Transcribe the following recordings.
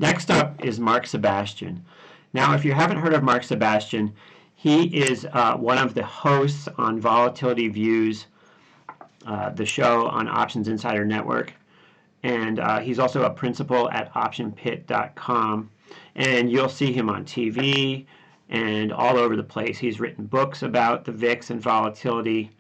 Next up is Mark Sebastian. Now, if you haven't heard of Mark Sebastian, he is one of the hosts on Volatility Views, the show on Options Insider Network. And he's also a principal at optionpit.com. And you'll see him on TV and all over the place. He's written books about the VIX and volatility.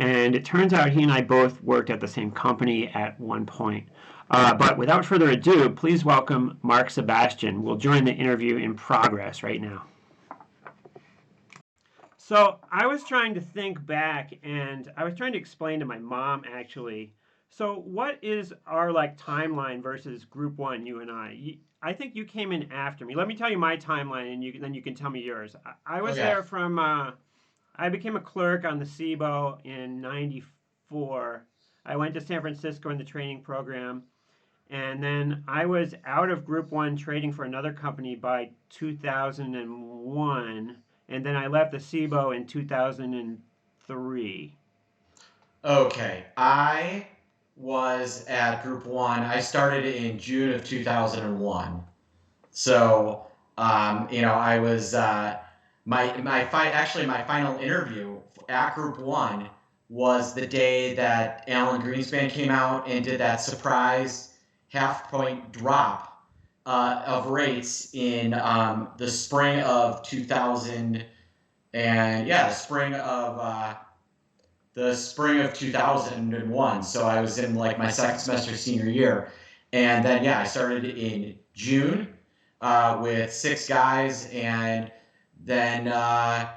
And it turns out he and I both worked at the same company at one point. But without further ado, please welcome Mark Sebastian. We'll join the interview in progress right now. So I was trying to think back, and I was trying to explain to my mom, actually. So what is our timeline versus Group One, you and I? I think you came in after me. Let me tell you my timeline, and then you can tell me yours. I was there from. I became a clerk on the SIBO in '94. I went to San Francisco in the training program. And then I was out of Group 1 trading for another company by 2001. And then I left the SIBO in 2003. Okay. I was at Group 1. I started in June of 2001. So, I was, my final interview at Group 1 was the day that Alan Greenspan came out and did that surprise half-point drop of rates in the spring of 2000 the spring of 2001. So I was in my second semester senior year, and then I started in June with 6 guys, and then I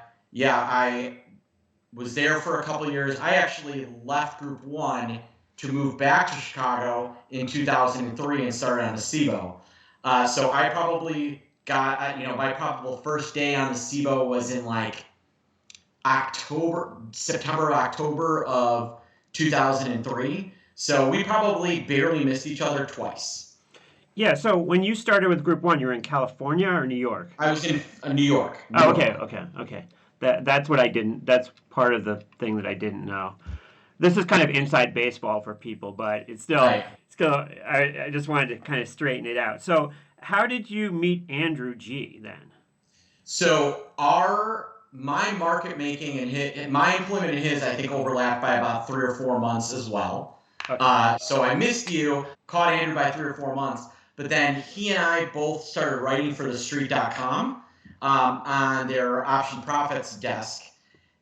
was there for a couple years. I actually left Group 1 to move back to Chicago in 2003 and started on the SIBO. So I probably got, my probable first day on the SIBO was in September, October of 2003. So we probably barely missed each other twice. Yeah, so when you started with Group 1, you were in California or New York? I was in New York. Okay. That's what I didn't, that's part of the thing that I didn't know. This is kind of inside baseball for people, but it's still, Right. I just wanted to kind of straighten it out. So how did you meet Andrew G then? So my market making and my employment and his, I think, overlapped by about 3 or 4 months as well. Okay. So I missed you, caught Andrew by 3 or 4 months, but then he and I both started writing for TheStreet.com on their option profits desk.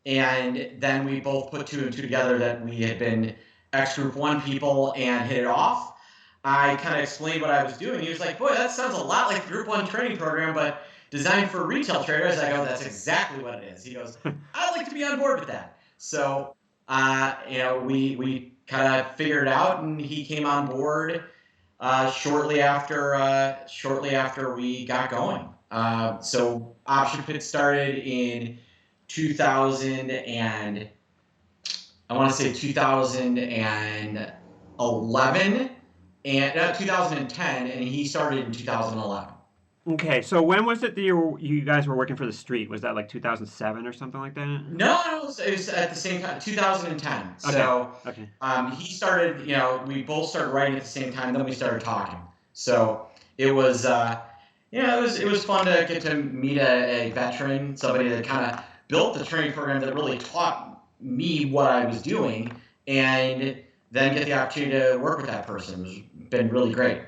And then we both put 2 and 2 together that we had been ex-Group 1 people and hit it off. I kind of explained what I was doing. He was like, boy, that sounds a lot like the Group 1 training program, but designed for retail traders. I go, that's exactly what it is. He goes, I'd like to be on board with that. So, we kind of figured it out, and he came on board shortly after we got going. So Option Pit started in 2000 and I want to say 2011 and 2010, and he started in 2011. Okay, so when was it that you guys were working for The Street? Was that 2007 or something like that? No, it was at the same time, 2010. So Okay. He started, we both started writing at the same time, then we started talking. So it was, it was fun to get to meet a veteran, somebody that kind of built the training program that really taught me what I was doing, and then get the opportunity to work with that person. It's been really great.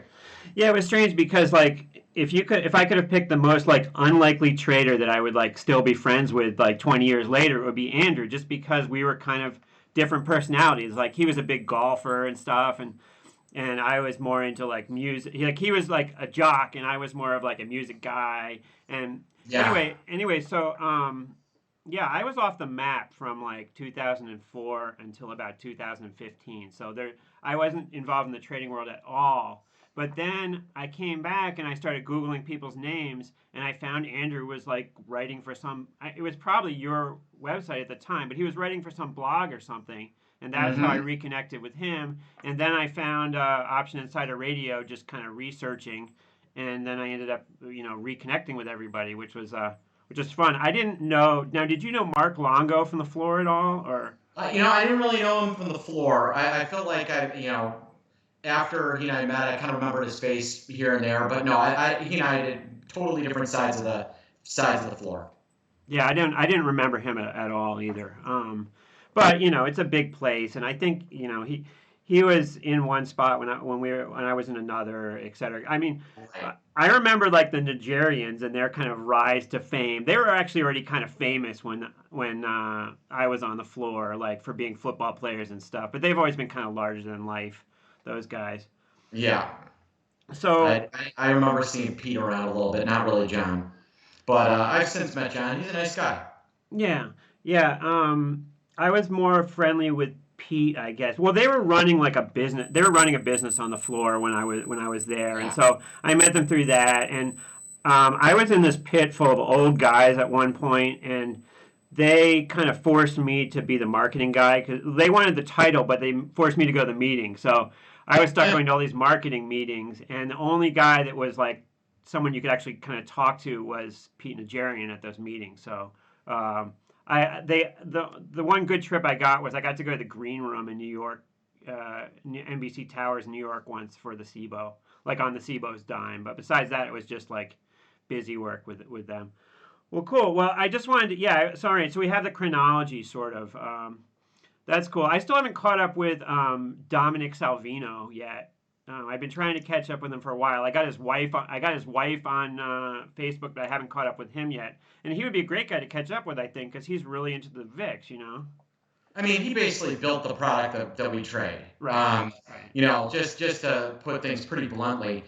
Yeah, it was strange because if I could have picked the most unlikely trader that I would still be friends with 20 years later, it would be Andrew, just because we were kind of different personalities. He was a big golfer and stuff, and I was more into music. He was a jock, and I was more of a music guy. And anyway, so I was off the map from 2004 until about 2015. So I wasn't involved in the trading world at all. But then I came back and I started Googling people's names, and I found Andrew was writing for it was probably your website at the time, but he was writing for some blog or something. And that's how I reconnected with him. And then I found Option Insider Radio, just kind of researching. And then I ended up, reconnecting with everybody, which was fun. I didn't know. Now, did you know Mark Longo from the floor at all, or? I didn't really know him from the floor. I felt like after he and I met, I kind of remembered his face here and there, but no, he and I did totally different sides of the floor. Yeah, I didn't remember him at all either. But it's a big place, and I think he was in one spot when I was in another, et cetera. I mean, Right. I remember like the Nigerians and their kind of rise to fame. They were actually already kind of famous when I was on the floor, like for being football players and stuff. But they've always been kind of larger than life, those guys. Yeah. So I remember seeing Pete around a little bit, not really John, but I've since met John. He's a nice guy. yeah, yeah. I was more friendly with Pete, I guess. Well, they were running like a business. They were running a business on the floor when I was there, and Yeah. so I met them through that. And I was in this pit full of old guys at one point, and they kind of forced me to be the marketing guy because they wanted the title, but they forced me to go to the meeting. So I was stuck going to all these marketing meetings, and the only guy that was like someone you could actually kind of talk to was Pete Nigerian at those meetings. So um, the one good trip I got was I got to go to the green room in New York, NBC Towers, New York once for the SIBO, like on the SIBO's dime. But besides that, it was just like busy work with them. Well, cool. Well, I just wanted to, yeah, sorry. So we have the chronology sort of. That's cool. I still haven't caught up with Dominic Salvino yet. I've been trying to catch up with him for a while. I got his wife on Facebook, but I haven't caught up with him yet. And he would be a great guy to catch up with, I think, because he's really into the VIX. I mean, he basically built the product that we trade. Right. Right. Just to put things pretty bluntly,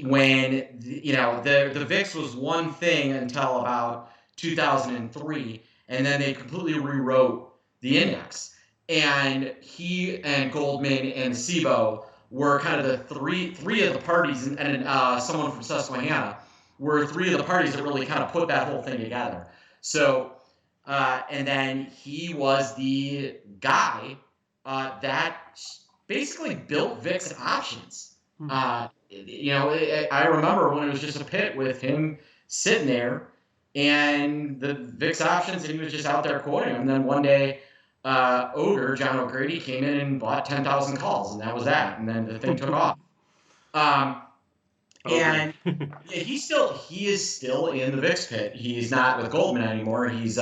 when the VIX was one thing until about 2003, and then they completely rewrote the index. And he and Goldman and SIBO were kind of the three of the parties, and someone from Susquehanna were three of the parties that really kind of put that whole thing together. So. And then he was the guy that basically built VIX options. I remember when it was just a pit with him sitting there and the VIX options, and he was just out there quoting them. And then one day, John O'Grady, came in and bought 10,000 calls, and that was that. And then the thing took off. And yeah, he is still in the VIX pit. He's not with Goldman anymore. He's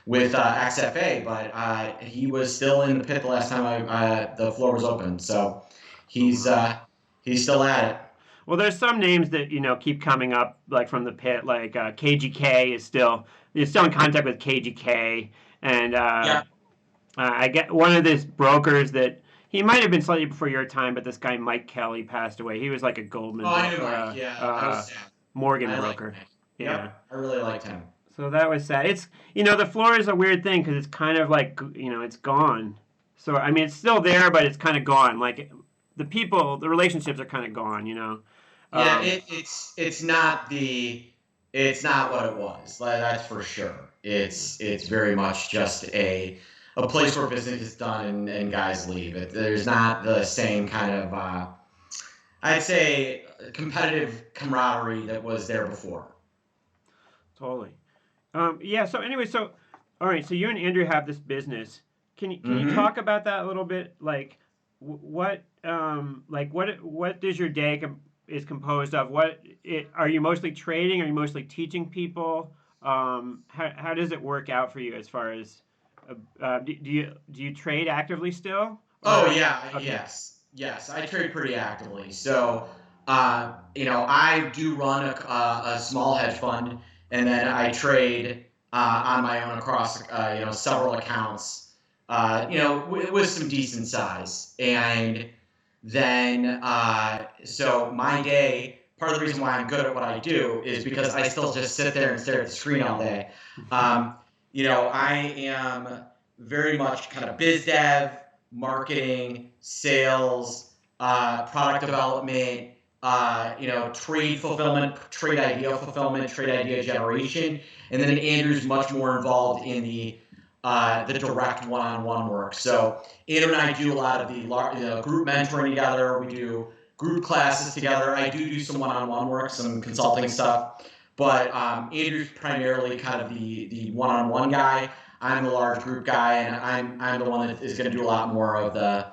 with XFA, but he was still in the pit the last time the floor was open. So he's still at it. Well, there's some names that keep coming up, like from the pit, like KGK is still in contact with KGK, and Yeah. I get one of these brokers that he might have been slightly before your time, but this guy Mike Kelly passed away. He was like a Goldman Oh, I knew broker, Mike. Yeah, that was sad. Morgan I liked broker. Mike. Yeah. Yep, I really liked him. So that was sad. It's the floor is a weird thing because it's kind of like it's gone. So I mean it's still there, but it's kind of gone. Like the relationships are kind of gone. Yeah, Um, it's not what it was. That's for sure. It's very much just a place where business is done and guys leave. There's not the same kind of I'd say competitive camaraderie that was there before. totally. Yeah. So anyway, all right. So you and Andrew have this business. Can you Hmm. talk about that a little bit? Like what does your day is composed of? Are you mostly trading? Are you mostly teaching people? How does it work out for you as far as do you trade actively still? Oh Or yeah, okay. yes. I trade pretty actively. So, I do run a small hedge fund, and then I trade on my own across several accounts. With some decent size, and then so my day. Part of the reason why I'm good at what I do is because I still just sit there and stare at the screen all day. Um, I am very much kind of biz dev, marketing, sales, product development, trade fulfillment, trade idea generation, and then Andrew's much more involved in the direct one-on-one work. So Andrew and I do a lot of the group mentoring together. We do group classes together. I do some one-on-one work, some consulting stuff, but Andrew's primarily kind of the one-on-one guy. I'm the large group guy, and I'm the one that is going to do a lot more of the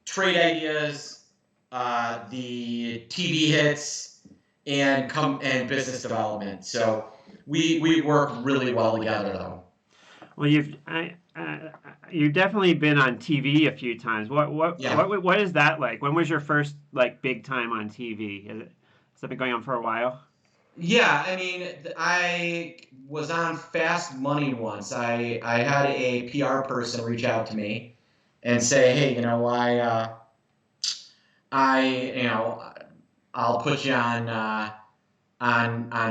trade ideas, the TV hits, and business development. So we work really well together, though. Well, you've definitely been on TV a few times. Yeah. What is that like? When was your first like big time on TV? Has that been going on for a while? Yeah, I mean, I was on Fast Money once. I had a PR person reach out to me and say, "Hey, I'll put you on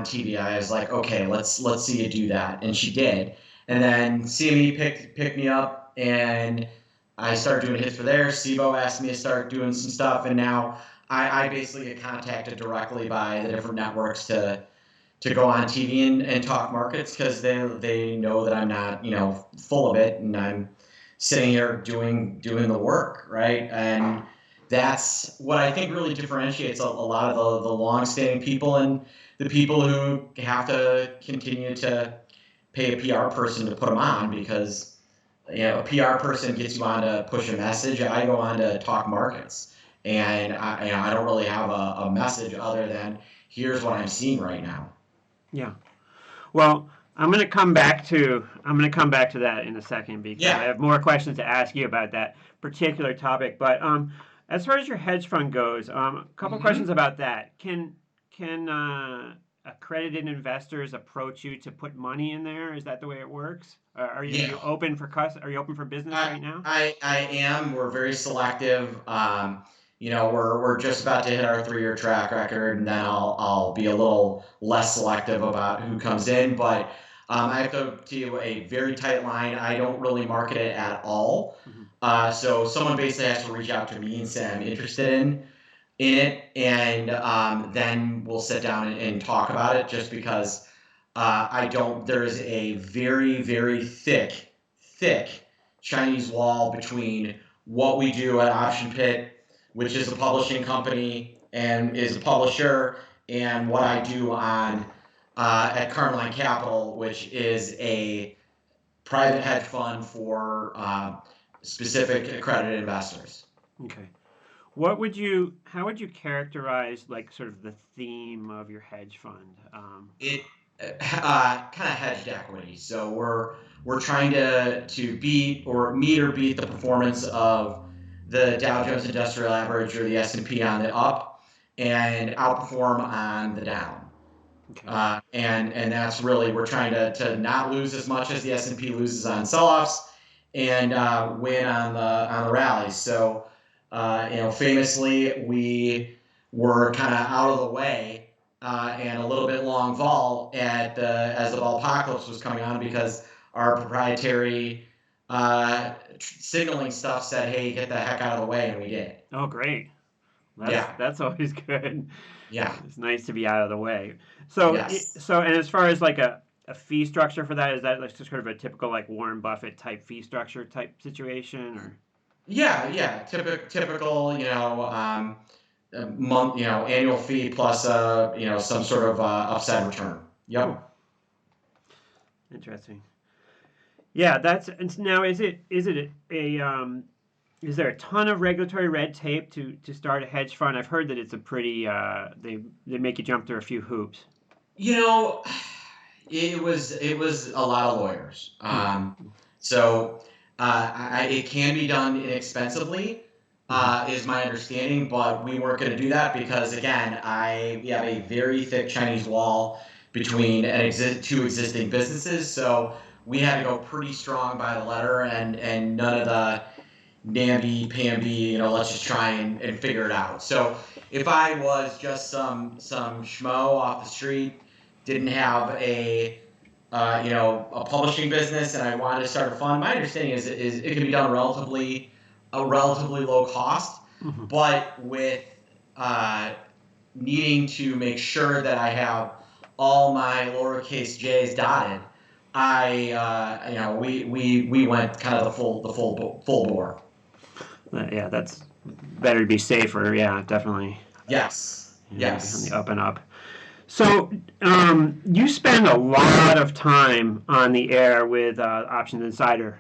TV." I was like, "Okay, let's see you do that," and she did. And then CME picked me up, and I started doing hits for there. SIBO asked me to start doing some stuff, and now I basically get contacted directly by the different networks to go on TV and talk markets because they know that I'm not full of it, and I'm sitting here doing the work, right? And that's what I think really differentiates a lot of the long-standing people and the people who have to continue to pay a PR person to put them on, because a PR person gets you on to push a message. I go on to talk markets, and I don't really have a message other than here's what I'm seeing right now. Yeah. Well, I'm going to come back to that in a second because I Yeah. have more questions to ask you about that particular topic. But as far as your hedge fund goes, a couple questions hmm about that. Can accredited investors approach you to put money in there? Is that the way it works? Are Yeah. you open for Are you open for business I, right now? I am. We're very selective. We're just about to hit our 3-year track record, and then I'll be a little less selective about who comes in. But I have to tell you a very tight line. I don't really market it at all. Hmm. So someone basically has to reach out to me and say I'm interested in it, and then we'll sit down and talk about it. Just because I don't. There is a very very thick Chinese wall between what we do at Option Pit, which is a publishing company and is a publisher, and what I do on at Carmeline Capital, which is a private hedge fund for specific accredited investors. Okay. How would you characterize like sort of the theme of your hedge fund? It kind of hedged equity. So we're trying to beat or meet or beat the performance of the Dow Jones Industrial Average or the S&P on the up, and outperform on the down. Okay. And that's really, we're trying to not lose as much as the S&P loses on sell-offs, and win on the rallies. So famously, we were kind of out of the way and a little bit long vol as the vol apocalypse was coming on, because our proprietary signaling stuff said, "Hey, get the heck out of the way," and we did. Oh, great. Yeah. That's always good. Yeah. It's nice to be out of the way. Yes. And as far as like a fee structure for that, is that like just sort of a typical like Warren Buffett type fee structure type situation, or? Yeah. Yeah. Typical. A month, annual fee plus some sort of upside return. Cool. Yep. Interesting. Yeah, that's and now is there a ton of regulatory red tape to start a hedge fund? I've heard that it's a pretty they make you jump through a few hoops. You know, it was a lot of lawyers. Hmm. So it can be done inexpensively, Hmm. is my understanding. But we weren't going to do that because, again, we have a very thick Chinese wall between two existing businesses. So we had to go pretty strong by the letter, and none of the namby-pamby, let's just try and figure it out. So if I was just some schmo off the street, didn't have a publishing business, and I wanted to start a fund, my understanding is it can be done a relatively low cost, Hmm. but with needing to make sure that I have all my lowercase j's dotted. We went kind of the full bore. Yeah, that's better to be safer. Yeah, definitely. Yes. Be on the Yes. up and up. So you spend a lot of time on the air with Options Insider.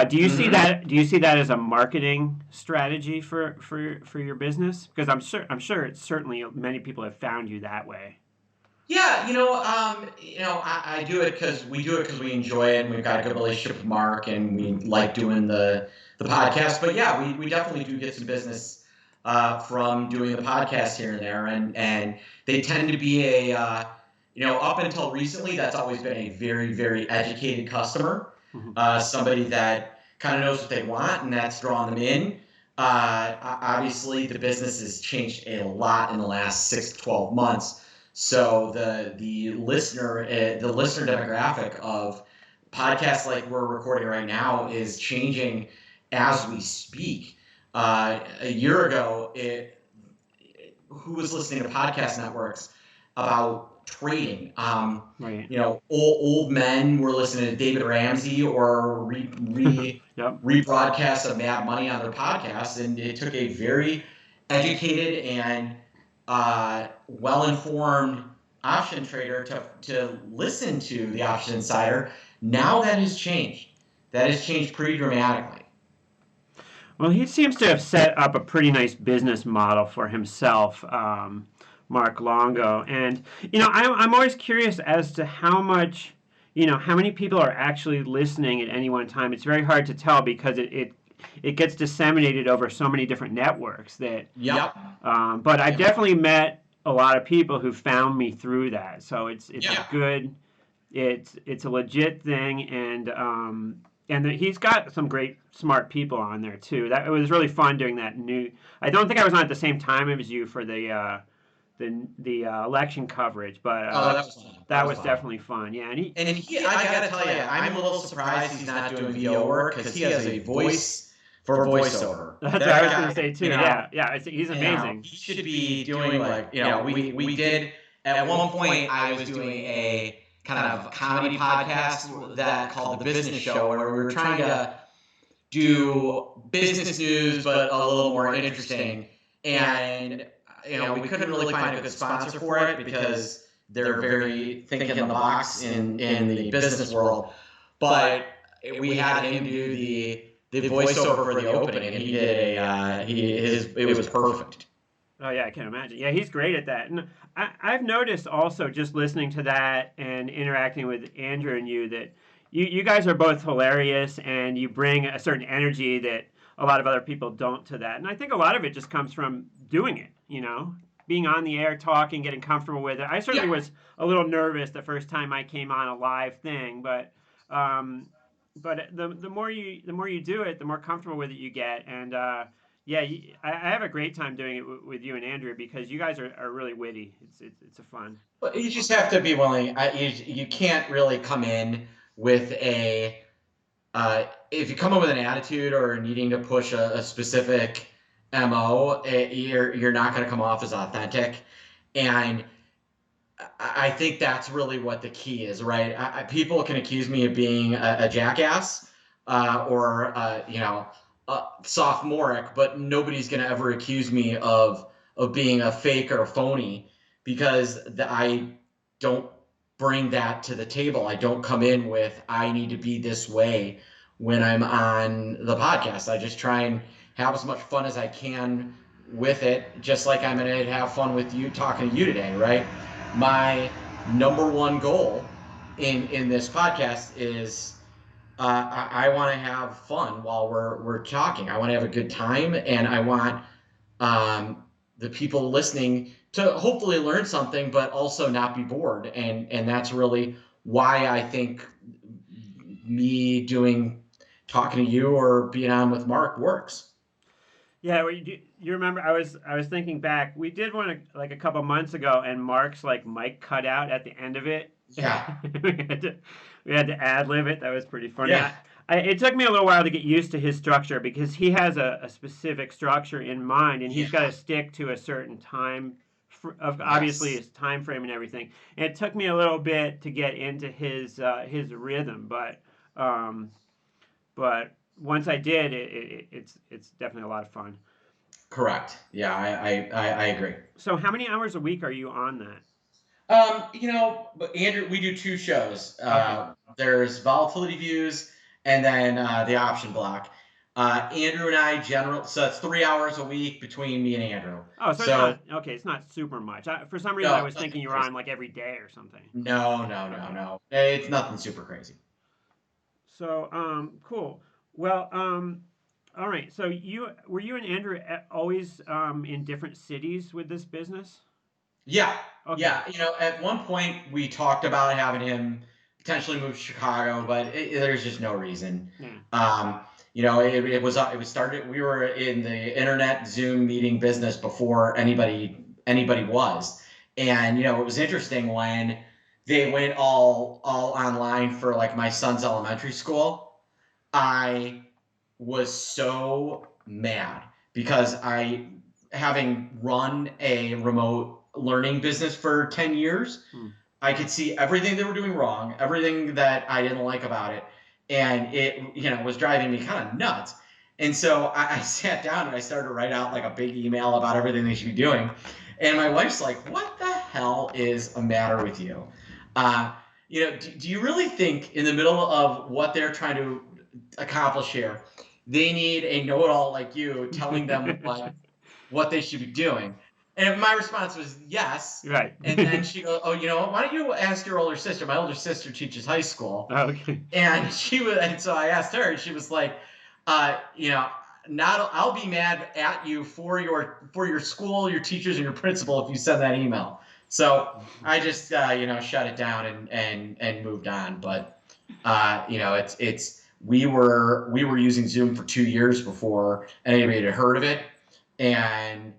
Do you see Hmm. that? Do you see that as a marketing strategy for your business? Because I'm sure it's certainly many people have found you that way. Yeah, I do it because we do it because we enjoy it, and we've got a good relationship with Mark, and we like doing the podcast. But yeah, we definitely do get some business from doing the podcast here and there, and they tend to be up until recently, that's always been a very educated customer, Mhm. somebody that kind of knows what they want, and that's drawn them in. Obviously, the business has changed a lot in the last 6 to 12 months. So the listener demographic of podcasts like we're recording right now is changing as we speak. A year ago, who was listening to podcast networks about trading? Right. Old men were listening to David Ramsey or Yep. rebroadcasts of Mad Money on their podcasts, and it took a very educated and well informed option trader to listen to the Option Insider. Now that has changed. That has changed pretty dramatically. Well, he seems to have set up a pretty nice business model for himself, Mark Longo. And, I'm always curious as to how much, how many people are actually listening at any one time. It's very hard to tell because it gets disseminated over so many different networks that, Yep. but I've definitely met a lot of people who found me through that. So it's a Yeah. good, it's a legit thing, and he's got some great smart people on there too. That it was really fun doing that new. I don't think I was on at the same time as you for the election coverage, but Oh, that was fun. That that was was fun. definitely fun. Yeah, and I gotta tell you, I'm a little surprised he's not doing VO work because he has a voice for voiceover. that's what That I was going to guy, say too. Yeah, yeah, he's amazing. he should be doing like, we did at one point. I was doing a kind of comedy podcast that called The Business Show, where we were trying to do business news, but a little more interesting. And we couldn't really find a good sponsor for it because they're very think in the box in the business world. But we had him do the voiceover for the opening, and he did it was perfect. Oh yeah, I can imagine. Yeah, he's great at that. And I've noticed also just listening to that and interacting with Andrew and you that you guys are both hilarious and you bring a certain energy that a lot of other people don't to that. And I think a lot of it just comes from doing it, being on the air, talking, getting comfortable with it. I certainly Yeah. was a little nervous the first time I came on a live thing, um, but the more you do it, the more comfortable with it you get. And yeah, I have a great time doing it with you and Andrew because you guys are really witty. It's a fun. But you just have to be willing. You can't really come in with if you come up with an attitude or needing to push a specific mo, you're not going to come off as authentic. And I think that's really what the key is, right? People can accuse me of being a jackass or sophomoric, but nobody's going to ever accuse me of being a fake or a phony because I don't bring that to the table. I don't come in with I need to be this way when I'm on the podcast. I just try and have as much fun as I can with it, just like I'm going to have fun with you talking to you today, right? My number one goal in this podcast is I want to have fun while we're talking. I want to have a good time, and I want the people listening to hopefully learn something, but also not be bored. And that's really why I think me doing talking to you or being on with Mark works. Yeah, well, you remember I was thinking back. We did one like a couple months ago, and Mark's like mic cut out at the end of it. Yeah. we had to we had to ad lib it. That was pretty funny. Yeah. It took me a little while to get used to his structure because he has a specific structure in mind, and he's got Yeah. to stick to a certain time of obviously Yes. his time frame and everything. And it took me a little bit to get into his rhythm, um, but once I did, it's definitely a lot of fun. Correct. Yeah, I agree. So how many hours a week are you on that? But Andrew, we do two shows. Okay. There's Volatility Views, and then the option block. Andrew and I so it's 3 hours a week between me and Andrew. Oh, so it's So not okay. It's not super much. For some reason, I no, was nothing thinking you were crazy. on like every day or something. No, no, no, Okay. no. It's nothing super crazy. So, cool. Well, all right. So you and Andrew always in different cities with this business? Yeah, Okay. yeah. At one point we talked about having him potentially move to Chicago, but there's just no reason. Yeah. Um, it was started. We were in the internet Zoom meeting business before anybody was, and it was interesting when they went all online for like my son's elementary school. I was so mad because having run a remote learning business for 10 years, Hmm. I could see everything they were doing wrong, everything that I didn't like about it. And it was driving me kind of nuts. And so I sat down and I started to write out like a big email about everything they should be doing. And my wife's like, what the hell is the matter with you? Uh, do you really think in the middle of what they're trying to accomplish here, they need a know-it-all like you telling them what they should be doing? And my response was yes. Right. And then she goes, "Oh, you know what? Why don't you ask your older sister? My older sister teaches high school." Okay. And so I asked her, and she was like, uh, you know, "Not, I'll be mad at you for your school, your teachers, and your principal if you send that email." So I just shut it down and moved on. But it's we were using Zoom for 2 years before anybody had heard of it, and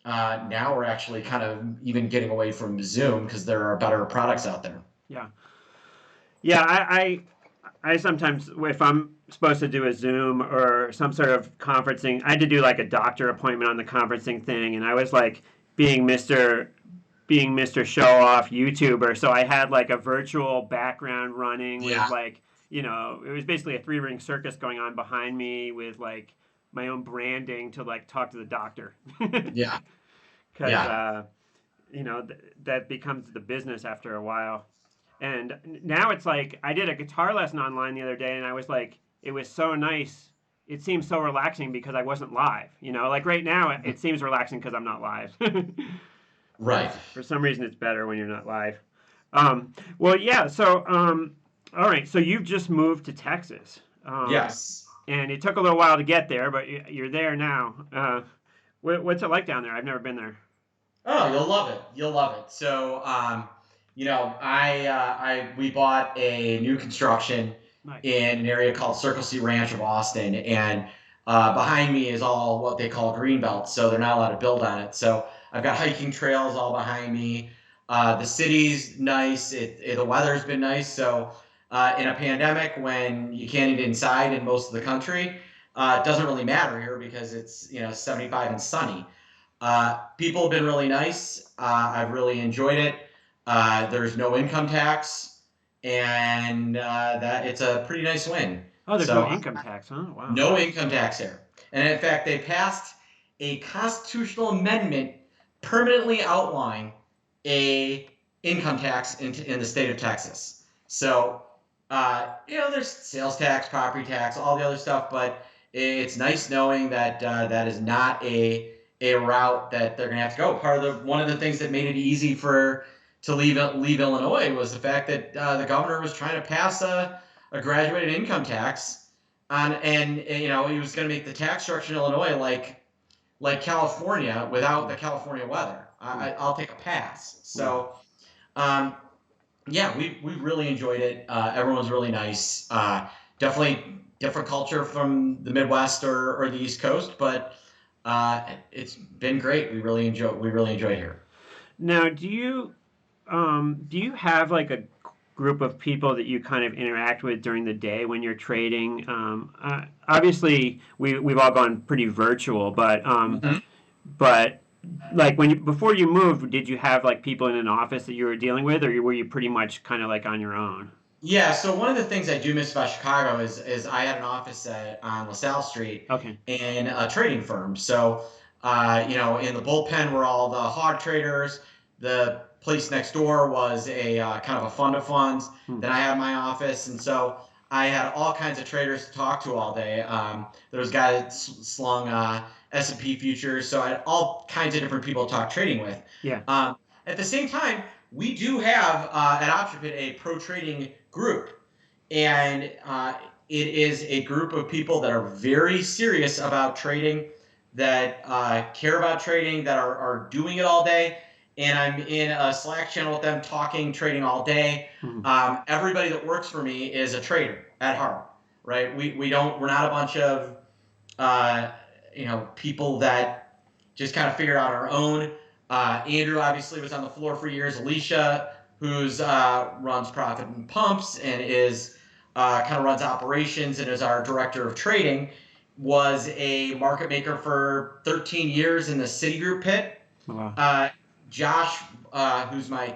now we're actually kind of even getting away from Zoom because there are better products out there. Yeah. Yeah. I sometimes, if I'm supposed to do a Zoom or some sort of conferencing, I had to do like a doctor appointment on the conferencing thing, and I was like being Mr. Show Off YouTuber. So I had like a virtual background running with Yeah, like, it was basically a three ring circus going on behind me with like my own branding to like talk to the doctor. yeah, Because, yeah. that becomes the business after a while. And now it's like I did a guitar lesson online the other day, and I was like, it was so nice. It seems so relaxing because I wasn't live. Like right now, it seems relaxing because I'm not live. But Right. for some reason, it's better when you're not live. Well, yeah. So, all right. So you've just moved to Texas, Yes. and it took a little while to get there, but you're there now. What's it like down there? I've never been there. Oh, you'll love it. You'll love it. So, we bought a new construction Nice. in an area called Circle C Ranch of Austin, and behind me is all what they call green belts, so they're not allowed to build on it. So I've got hiking trails all behind me. The city's nice. The weather's been nice. So in a pandemic, when you can't eat inside in most of the country, it doesn't really matter here because it's 75 and sunny. People have been really nice. I've really enjoyed it. There's no income tax, and that it's a pretty nice win. Oh, there's no So income tax, huh? Wow. no income tax here. And in fact, they passed a constitutional amendment permanently outlining a income tax in the state of Texas. So, there's sales tax, property tax, all the other stuff, but it's nice knowing that that is not a route that they're going to have to go. One of the things that made it easy to leave Illinois was the fact that the governor was trying to pass a graduated income tax and he was going to make the tax structure in Illinois like California without the California weather. I'll take a pass. Yeah. So yeah, we really enjoyed it. Everyone was really nice. Definitely different culture from the Midwest or the East Coast, but it's been great. We really enjoy here. Now, do you have like a group of people that you kind of interact with during the day when you're trading? Obviously, we've all gone pretty virtual, Mhm. but like before you moved, did you have like people in an office that you were dealing with, or were you pretty much kind of like on your own? Yeah, so one of the things I do miss about Chicago is I had an office on LaSalle Street Okay. in a trading firm. So, in the bullpen were all the hog traders. The place next door was a kind of a fund of funds. Hmm. Then I had my office, and so I had all kinds of traders to talk to all day. There was a guy that slung S&P futures, so I had all kinds of different people to talk trading with. Yeah. At the same time, we do have at OptionPit a pro trading group, and it is a group of people that are very serious about trading, that care about trading, that are doing it all day. And I'm in a Slack channel with them talking trading all day. Mhm. Everybody that works for me is a trader at heart, right? We're not a bunch of people that just kind of figure out our own. Andrew obviously was on the floor for years. Alicia, who's runs Profit and Pumps and is kind of runs operations and is our director of trading, was a market maker for 13 years in the Citigroup pit. Wow. Josh, who's my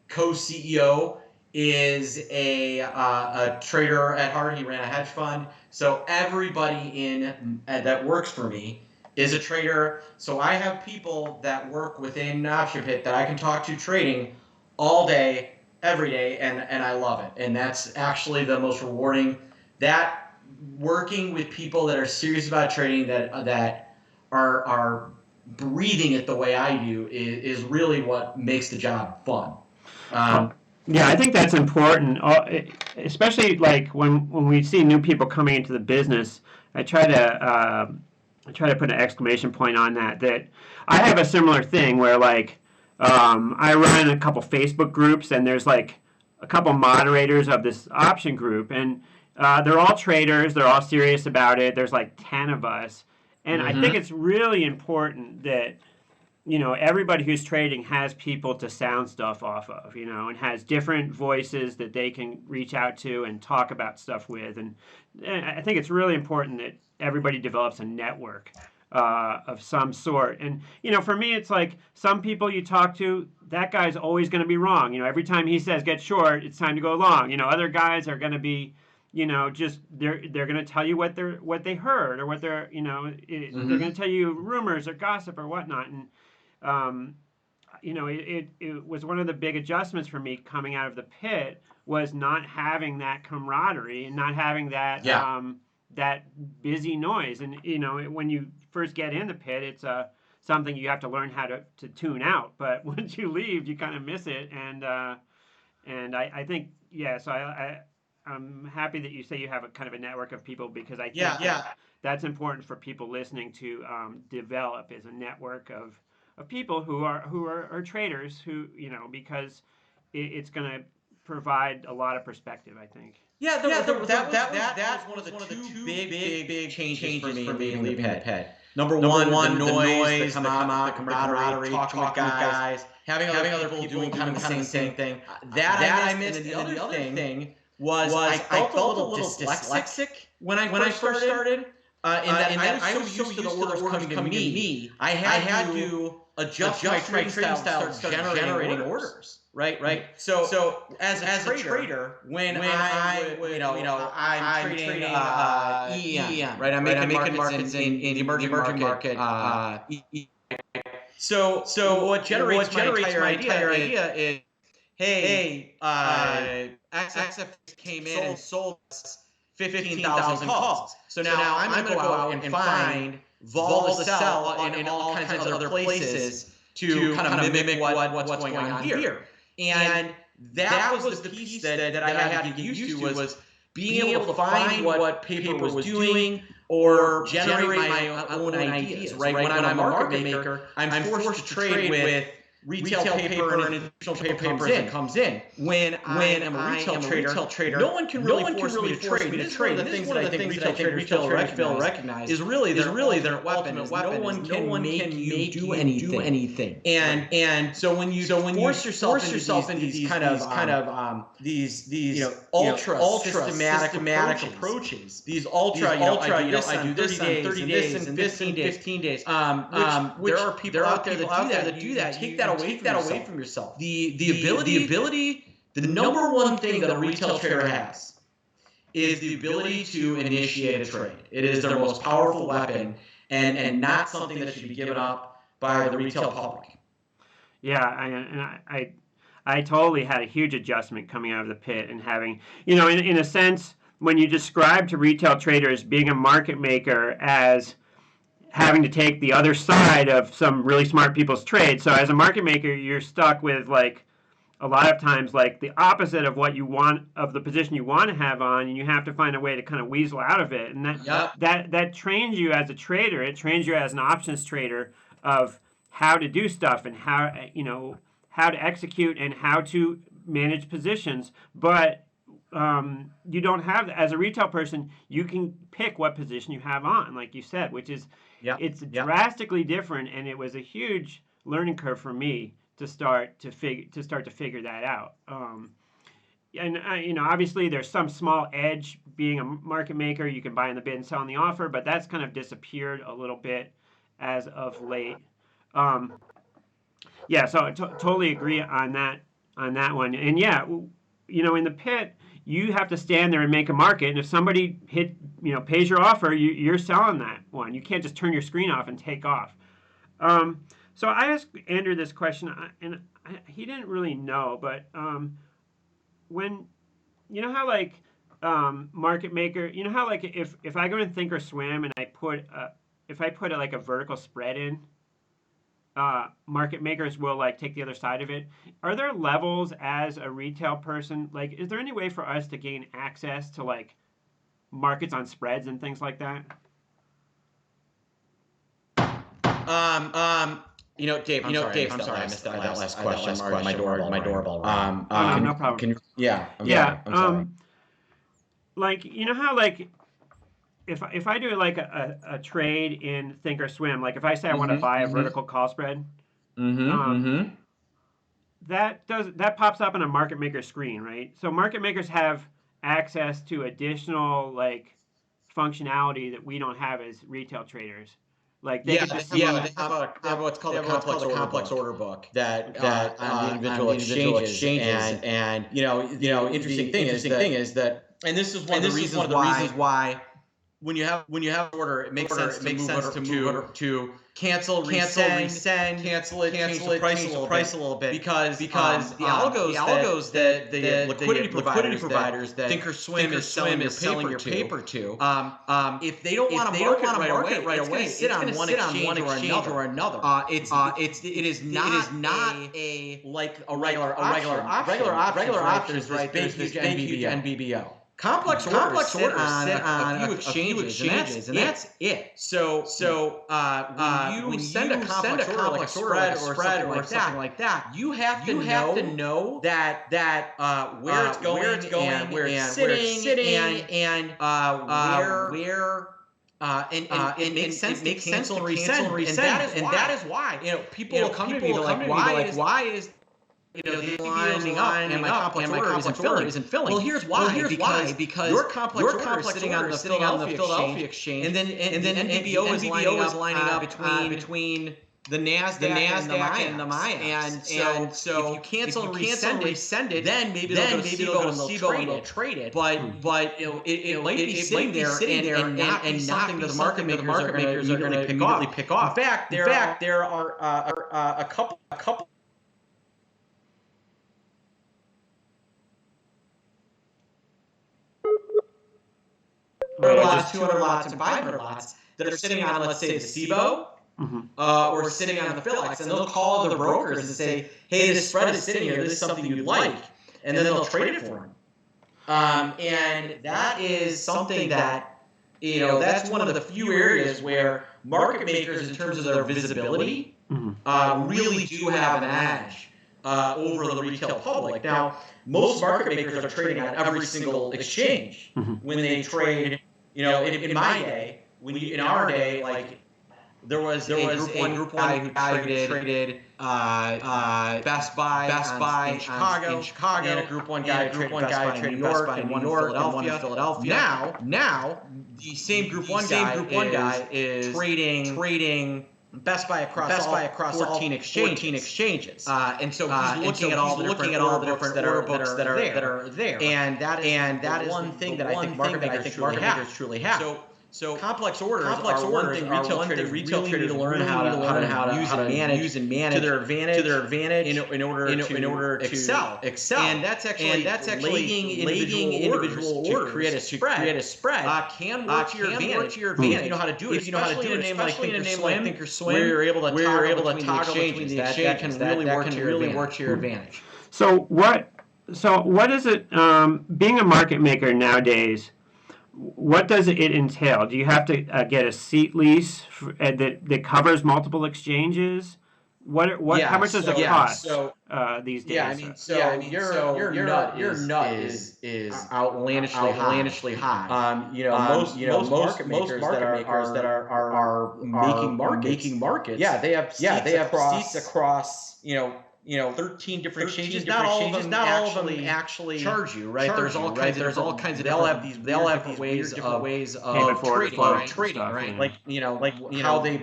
co-CEO, is a trader at heart. He ran a hedge fund. So everybody that works for me is a trader. So I have people that work within OptionPit that I can talk to trading all day, every day, and I love it. And that's actually the most rewarding. That working with people that are serious about trading, that are breathing it the way I do, is really what makes the job fun. Yeah, I think that's important, especially like when we see new people coming into the business. I try to put an exclamation point on that. That I have a similar thing where like I run a couple Facebook groups, and there's like a couple moderators of this option group, and they're all traders. They're all serious about it. There's like 10 of us, and I think it's really important that everybody who's trading has people to sound stuff off of, and has different voices that they can reach out to and talk about stuff with. And I think it's really important that everybody develops a network of some sort. And, for me, it's like some people you talk to, that guy's always going to be wrong. Every time he says get short, it's time to go long. Other guys are going to be just they're going to tell you what they heard, or what they're they're going to tell you rumors or gossip or whatnot. And um, it was one of the big adjustments for me coming out of the pit, was not having that camaraderie and not having that that busy noise. And when you first get in the pit, it's something you have to learn how to tune out. But once you leave, you kind of miss it. And I think so I'm happy that you say you have a kind of a network of people, because I think that's important for people listening to develop, is a network of people who are traders, who because it's going to provide a lot of perspective, I think. Yeah, that was one of the two big changes for me leaving the pet. Number one, the noise, the camaraderie, talking with guys, having other people doing kind of the same thing. That I missed. And then the other thing was I felt a little dyslexic when I first started. In that I was so used to the orders coming to me, I had to adjust my trading style to start generating orders. Right. So as a trader, when I'm trading EM, right? I'm making markets in the emerging market. So what generates my entire idea is, hey, XF came in and sold 15,000 calls. So now I'm going to go out and find vol to sell in all kinds of other places to kind of mimic what's going on here. And that was the piece that I had to get used to, was being able to find what paper was doing, or generate my own ideas. Right? When I'm a market maker, I'm forced to trade with retail paper and institutional paper as it comes in. When I'm a retail trader, no one can really force me to trade. This is one of the things that I think retail traders fail to recognize is really their ultimate weapon. No one can make you do anything. And so when you force yourself into these kind of ultra systematic approaches, these ultra I do this on 30 days and this in 15 days, which there are people out there that do that. Take that away from yourself. The ability, the number one thing that a retail trader has is the ability to initiate a trade. It is their most powerful weapon, and not something that should be given up by the retail public. Yeah, I totally had a huge adjustment coming out of the pit and having, in a sense, when you describe to retail traders being a market maker as having to take the other side of some really smart people's trade. So as a market maker, you're stuck with like a lot of times like the opposite of what you want of the position you want to have on, and you have to find a way to kind of weasel out of it. And that trains you as a trader. It trains you as an options trader of how to do stuff and how to execute and how to manage positions. But you don't have as a retail person. You can pick what position you have on, like you said, which is it's drastically different, and it was a huge learning curve for me to start to figure that out. And obviously there's some small edge being a market maker. You can buy in the bid and sell on the offer, but that's kind of disappeared a little bit as of late. Yeah, so I totally agree on that one. And yeah, in the pit, you have to stand there and make a market. And if somebody pays your offer, you're selling that one. You can't just turn your screen off and take off. So I asked Andrew this question, and he didn't really know, but when how like market maker, how like if I go in Thinkorswim and I put like a vertical spread in, market makers will like take the other side of it. Are there levels as a retail person? Like, is there any way for us to gain access to like markets on spreads and things like that? Dave, I'm sorry, I missed that last question. My doorbell rang. No problem. I'm sorry. Like, how like if I do like a trade in Thinkorswim, like if I say I want to buy a vertical call spread, that pops up on a market maker screen, right? So market makers have access to additional like functionality that we don't have as retail traders. Like they have what's called a complex order book that on the individual exchanges, and interesting thing is that, and this is one of the reasons why when you have order, it makes sense to move to cancel, resend, cancel it, change the price a little bit, because the algos that the liquidity providers that Thinkorswim is selling your paper to, if they don't want to market right away, it's going to sit on one exchange or another. It is not a regular option. Regular options, right? There's this big huge NBBO. Complex orders sit on a few exchanges, and that's it. So when you send a complex order or something like that, you have to know that where it's going and where it's sitting and where. And it makes sense to cancel and resend, and that is why people will come to me like, why is the lining up and my complex order isn't filling. Well, here's why. Because your complex order is sitting on the Philadelphia exchange, and then NBBO is lining up between the Nasdaq and the Maya. And so if you cancel and resend it, then maybe they'll go to SIBO and they'll trade it. But it might be sitting there and not something that the market makers are going to immediately pick off. In fact, there are a couple. Lots, 200 lots, and 500 lots that are sitting on, let's say, the SIBO, or sitting on the Philex, and they'll call the brokers and say, "Hey, this spread is sitting here. This is something you'd like," and then they'll trade it for them. And that is something that that's one of the few areas where market makers, in terms of their visibility, really do have an edge over the retail public. Now, most market makers are trading on every single exchange when they trade. In my day, in our day, like there was a group one guy who traded Best Buy in Chicago, and a group one guy traded Best Buy in New York, and one in Philadelphia. Now the same group one guy is trading Best Buy across 14 exchanges. And so he's looking at all the different order books that are there. And that is one thing that I think market makers truly have. So complex orders are one thing retail traders really need to learn how to use and manage to their advantage in order to excel. And that's actually lagging individual orders to create a spread can work to your advantage. If you know how to do it, especially in a name like Thinkorswim, where you're able to toggle between the exchanges. That can really work to your advantage. So what is it? Being a market maker nowadays, what does it entail? Do you have to get a seat lease that covers multiple exchanges? How much does it cost these days? Yeah, I mean, your nut is outlandishly high. Most market makers that are making markets. Yeah, they have seats across 13 different exchanges. Not all of them actually charge you, right? There's all kinds of they'll have different ways of trading, right? Like how they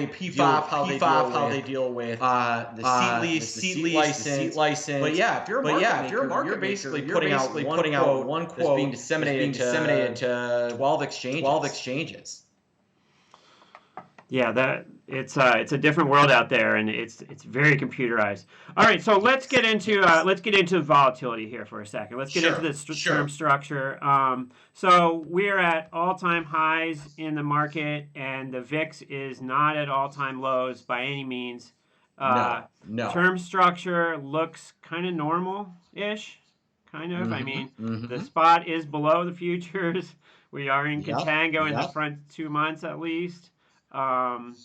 PFOF, how they deal with the seat license. But yeah, if you're a market maker, you're basically putting out one quote that's being disseminated to 12 exchanges. Yeah, it's a different world out there, and it's very computerized. All right, so let's get into volatility here for a second. Let's get into the term structure. So we're at all-time highs in the market, and the VIX is not at all-time lows by any means. No. Term structure looks kind of normal-ish, kind of. I mean, the spot is below the futures. We are in contango in the front 2 months at least. And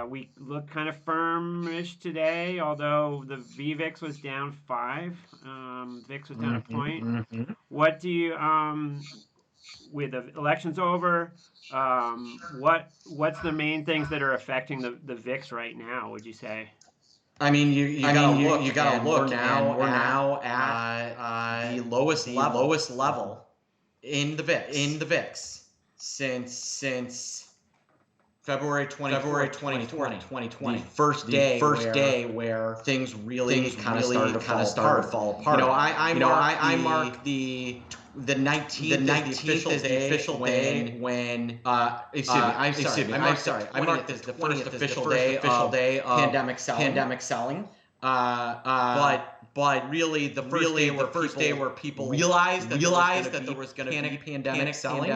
we look kind of firm-ish today, although the VVIX was down 5. VIX was down a point. What do you, with the elections over, what's the main things that are affecting the VIX right now, would you say? I mean, you gotta look. We're now at the lowest level in the VIX since February 2020. The first day where things really kind of started to fall apart. I mark the 19th as the official day when I marked this the first official day of pandemic selling. But really the first day where people realized that there was going to be pandemic selling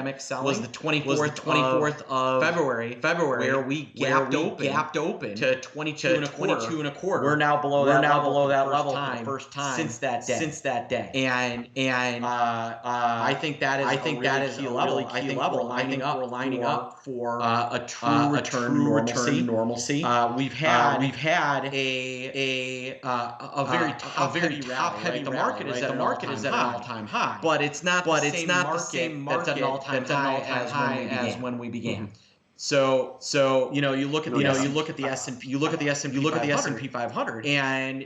was the 24th of February, where we gapped open to 22 and a quarter. We're now below that level for the first time since that day. And I think that is a really key level. I think we're lining up for a true return to normalcy. We've had a very top heavy rally. The market is at an all-time high, but it's not the same market that's at an all-time high as when we began. So you look at the S&P, you look at the S&P 500, and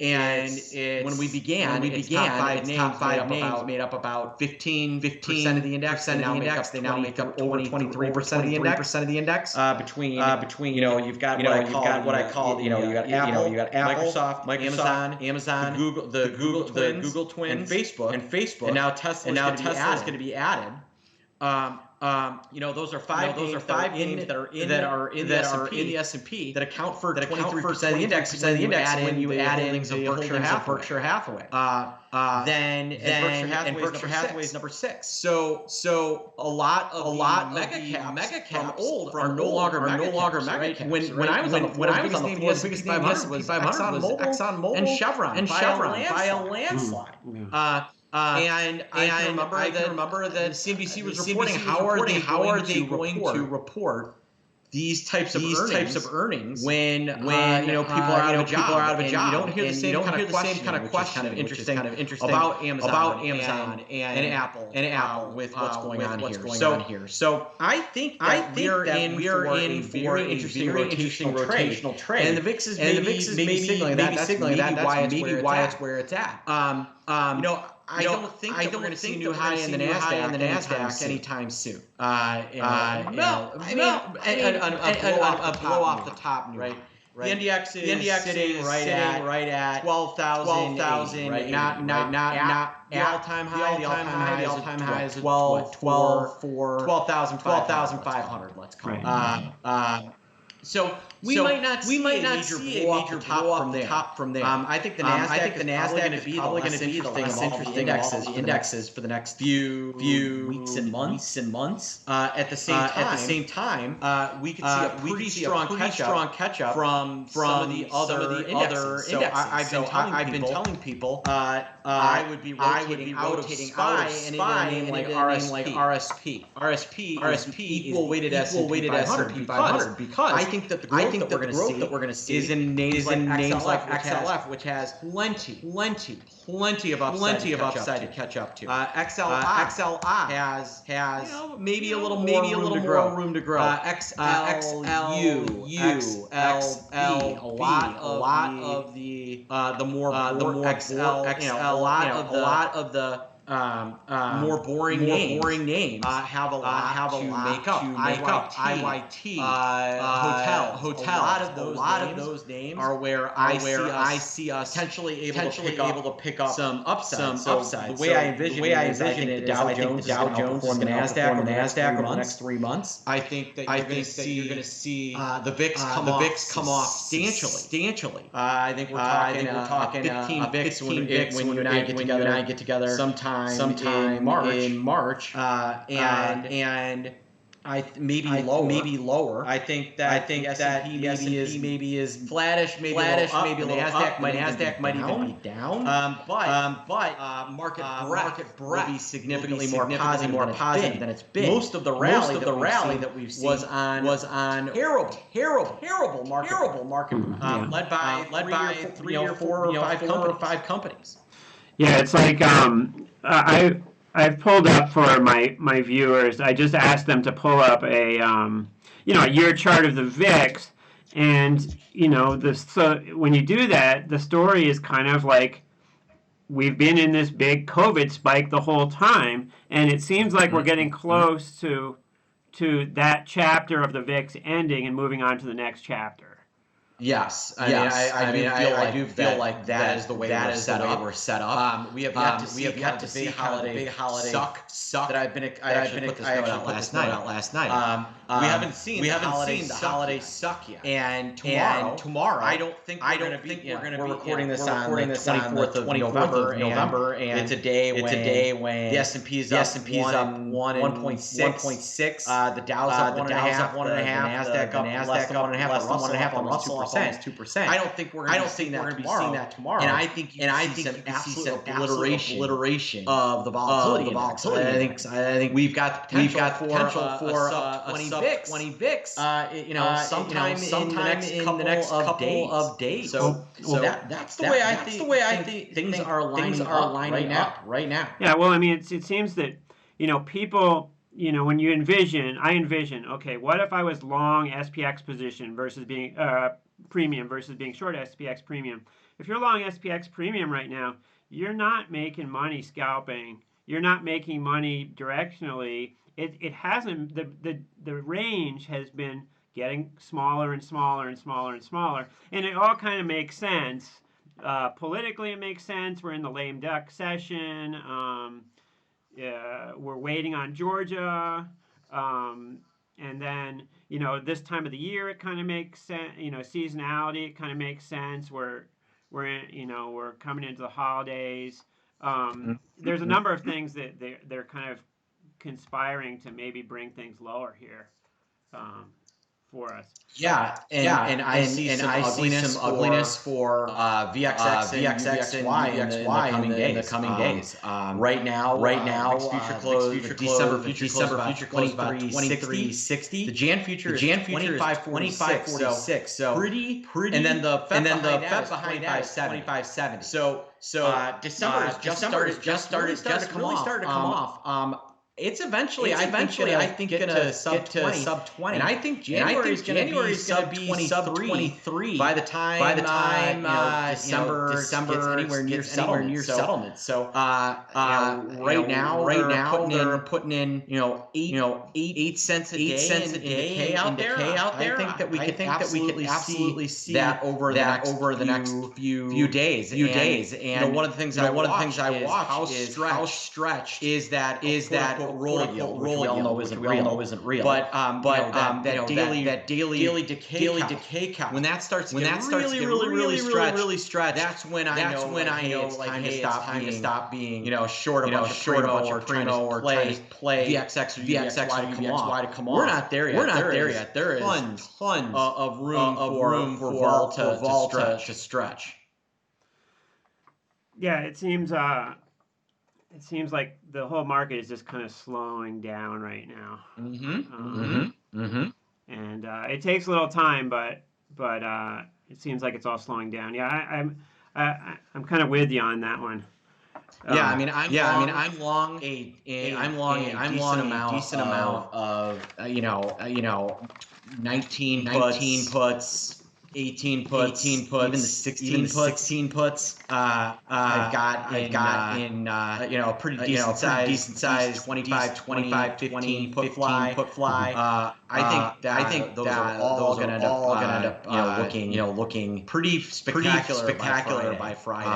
when we began, its top five names made up about 15% of the index. They now make up over 23% of the index. Between you've got what I call you got Apple, Microsoft, Amazon, the Google twins, and Facebook, and now Tesla's going to be added. Those are five names that are in the S&P that account for 23% of the index when you add in the Berkshire Hathaway. And Berkshire Hathaway is number 6. So a lot of mega caps are no longer mega caps. When I was on the floor, the biggest 500 was ExxonMobil and Chevron by a landslide. And I can remember that CNBC was reporting how are they going to report these types of earnings when people are out of a job. And you don't hear the same kind of question, which is kind of interesting about Amazon and Apple with what's going on here. So I think we are in for a very interesting rotational trade, and the VIX is maybe signaling that. That's maybe why it's where it's at. I don't think we're going to see a new high in the Nasdaq anytime soon. A blow off the top, right? The NDX is sitting right at 12,000, right? Not the all-time high. The all-time high is 12,500. Let's call it. So we might not see a major blow off the top from there. I think the Nasdaq is probably going to be the less interesting indexes for the next few weeks and months. At the same time, we could see a pretty strong catch up from some of the other indexes. So I've been telling people I would be rotating out of SPY and into a name like RSP. RSP equal weighted S&P 500 because I think that the growth that we're going to see is in names like XLF, which has plenty of upside to catch up to. XLI has maybe a little more room to grow. XLU, XLB, a lot of the more boring names have a lot to make up. IYT, hotel. A lot of those names are where I see us potentially able to pick up some upside. The way I envision it is I think the Dow Jones is going to outperform the Nasdaq over the next 3 months. I think that you're going to see the VIX come off substantially. I think we're talking 15 VIX when you and I get together sometime in March, and maybe lower. I think that S&P maybe is flattish, maybe a little up. Nasdaq might even be down. But market breadth will be significantly more positive than it's been. Most of the rally that we've seen was on terrible market, led by three or four or five companies. Yeah, it's like I've pulled up for my viewers. I just asked them to pull up a a year chart of the VIX, and so when you do that, the story is kind of like we've been in this big COVID spike the whole time, and it seems like we're getting close to that chapter of the VIX ending and moving on to the next chapter. Yes, I do feel like that is the way we're set up. We have yet to see how the big holiday suck that I actually put this note out last night. We haven't seen the holiday suck yet. And tomorrow, I don't think we're going to be. We're recording this on the 24th of November, and it's a day when the S&P is up 1.6. The Dow's up 1.5. The Nasdaq up less than 1.5. The Russell up almost 2%. I don't think we're going to be seeing that tomorrow. And I think you see some absolute obliteration of the volatility. I think we've got the potential for a 20 VIX. Sometime in the next couple of days. So that's the way I think things are lining up right now. Yeah. Well, I mean, it seems that people. When I envision, okay, what if I was long SPX position versus being premium versus being short SPX premium? If you're long SPX premium right now, you're not making money scalping. You're not making money directionally. It hasn't. The range has been getting smaller and smaller and smaller and smaller, and it all kind of makes sense. Politically, it makes sense. We're in the lame duck session. We're waiting on Georgia, and then this time of the year it kind of makes sense. Seasonality, it kind of makes sense. We're coming into the holidays. There's a number of things that they're kind of conspiring to maybe bring things lower here for us. And I see some ugliness for VXX and UVXY in the coming days. Right now, future close December future close about 23.60. The Jan future is 25.46. So pretty. And then the Fed behind that is 25.70. So December has just started to come off. it's eventually, I think, going to sub 20. And I think January is going to be sub 23 by the time, December gets anywhere near settlement. So, right now they're putting in, 8 cents a day in decay out there. I think that we can absolutely see that over the next few days. And one of the things I watch is how stretched is that roll yield, which we all know isn't real. But that daily decay count, when that starts to get really stretched, that's when I know it's time to stop being short a bunch of primo or trying to play VXX or UVXY to come off. We're not there yet. There is tons of room for vol to stretch. Yeah, it seems like the whole market is just kind of slowing down right now. And it takes a little time, but it seems like it's all slowing down. Yeah, I'm kind of with you on that one. Yeah, I'm long a decent amount of 19 puts. 18 puts, even the 16 puts. I've got in pretty decent size 25, 15 put fly. I think those are all gonna end up looking pretty spectacular by Friday.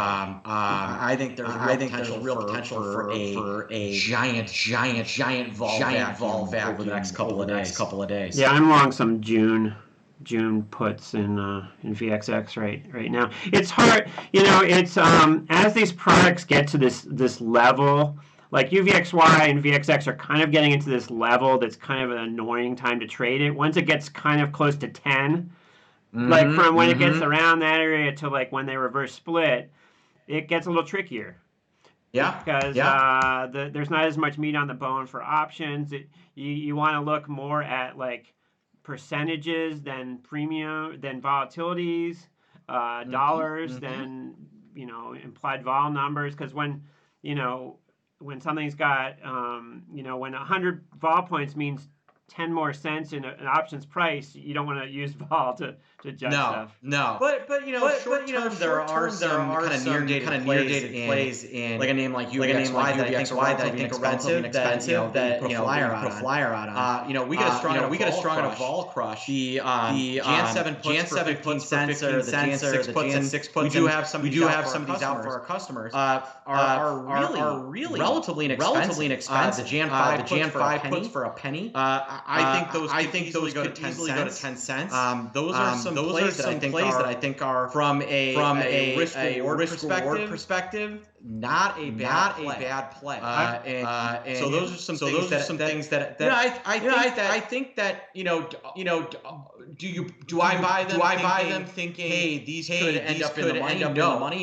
I think there's real potential for a giant vol vacuum over the next couple of days. Yeah, I'm long some June puts in VXX right now. It's hard, it's as these products get to this level, like UVXY and VXX are kind of getting into this level that's kind of an annoying time to trade it. Once it gets kind of close to 10, like from when it gets around that area to like when they reverse split, it gets a little trickier. Yeah, because there's not as much meat on the bone for options. You want to look more at like percentages than premium, than volatilities, dollars, than implied vol numbers. Because when something's got when 100 vol points means 10 more cents in an options price, you don't want to use vol to judge stuff. No. But short term there are some kind of near dated plays in like a name like UVXY that I think are relatively inexpensive that put a flyer on. We get a strong enough vol crush. The Jan 7 puts for 15 cents or the Jan 6 puts. We do have some of these out for our customers. Are really relatively inexpensive. The Jan 5 puts for a penny. I think those could easily go to 10 cents. Those are some plays that I think are from a risk reward perspective not a bad play. And so those are some things that I think that do I buy them thinking hey these could end up in the money?